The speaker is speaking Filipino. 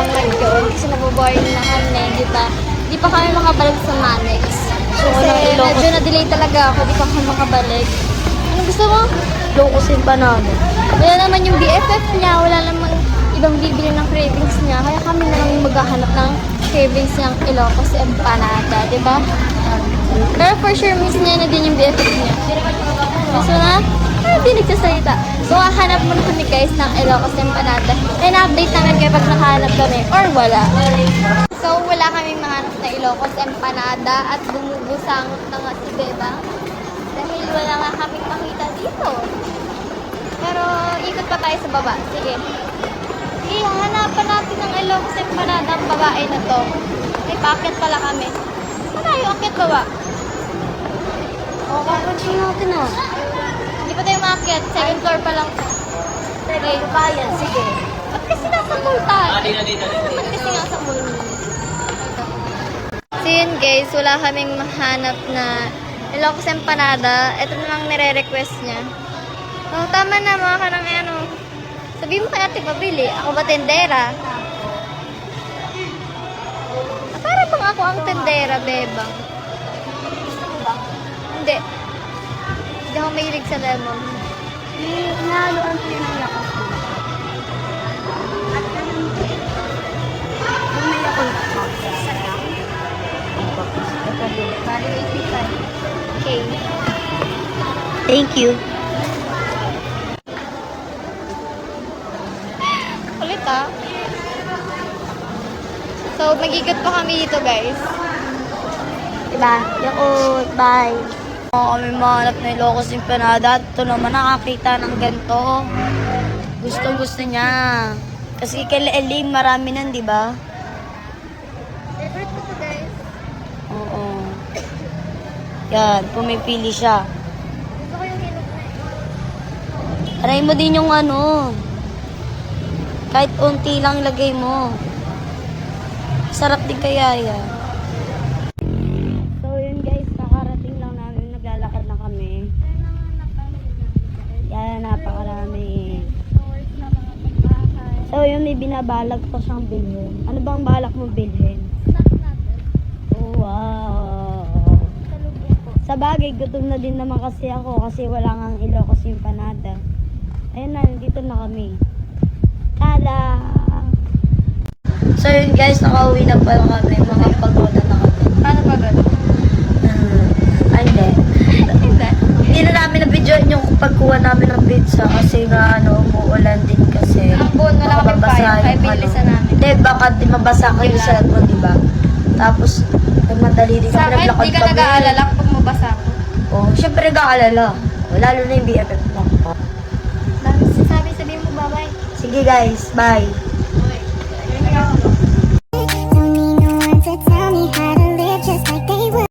lang nag-yun kasi naboboring na kami, di ba? Di pa kami makabalik sa Manex. Kasi medyo na-delay talaga ako, di pa kami makabalik. Ano gusto mo? Ilocos Empanada. Wala naman yung BFF niya, wala namang ibang bibili ng cravings niya. Kaya kami na lang yung maghahanap ng cravings niyang Ilocos Empanada, di ba? Pero for sure, miss niya na din yung BFF niya. Gusto na? Hindi nagsasalita. So, hahanap muna kami guys ng Ilocos Empanada. And update namin kayo pag nakahanap kami or wala. So, wala kaming mahanap na Ilocos Empanada at bumubusangot na nga si Beba. Dahil wala nga kaming makita dito. Pero, ikot pa tayo sa baba. Sige. Sige, hanapan natin ng Ilocos Empanada ang babae na to. May packet pala kami. Saan tayo? Akit baba. Kapansin natin ah. Hindi pa tayo maakyat. Second floor pa lang. Sige, bayan. Sige. Ba't kasi nasa mall tayo? Ba't kasi nasa mall? So yun guys, wala kaming mahanap na Ilocos Empanada. Ito na lang nire-request niya. Oh, tama na mga karang ano. Sabihin mo kaya ate pabili. Ako ba tendera? Para bang ako ang tendera, bebang? Hindi. Hindi ako mahilig sa lemon. Inahaluan ko yun ang lakas ko. At bumili ako ng sayang. Bali 85. Okay. Thank you. Ulit ah. So, mag-ikot pa kami dito guys. Diba? Yakot. Bye. Kami mahanap na Ilocos Empanada. Ito naman nakakita ng ganito. Gusto niya. Kasi kay Elaine marami nan, di ba? Favorite ko to guys. Oo. Yan, pumipili siya. Gusto ko yung hinog na eh. Try mo din yung ano. Kahit unti lang lagay mo. Sarap din kaya yan. So yun guys, kakarating lang namin. Naglalakad na kami. Yan, napakarami. So yun, may binabalag pa siyang bilhin. Ano bang balak mo bilhin? Oh, wow. Sa bagay, gutom na din naman kasi ako kasi wala nga Ilocos Empanada. Ayun na, dito na kami. Tada! So yun guys, nakauwi na pala kami. Mga pagoda na kami. Paano ba ba? Ay, hindi. Hindi na namin na-videoan yung pagkuha namin ng pizza kasi nga ano, umuulan din kasi. Ang buwan, wala kami payang, kaya pinilisan namin. Hindi, baka di mabasa kayo Diba? sa cellphone, di ba? Tapos, nagmadali din Sa kami, akin, naglakad di ka kami. nag-aalala kapag mabasa ako. Oh, syempre nag-aalala. Lalo na yung BFF lang. Sabi mo bye-bye. Sige guys, bye.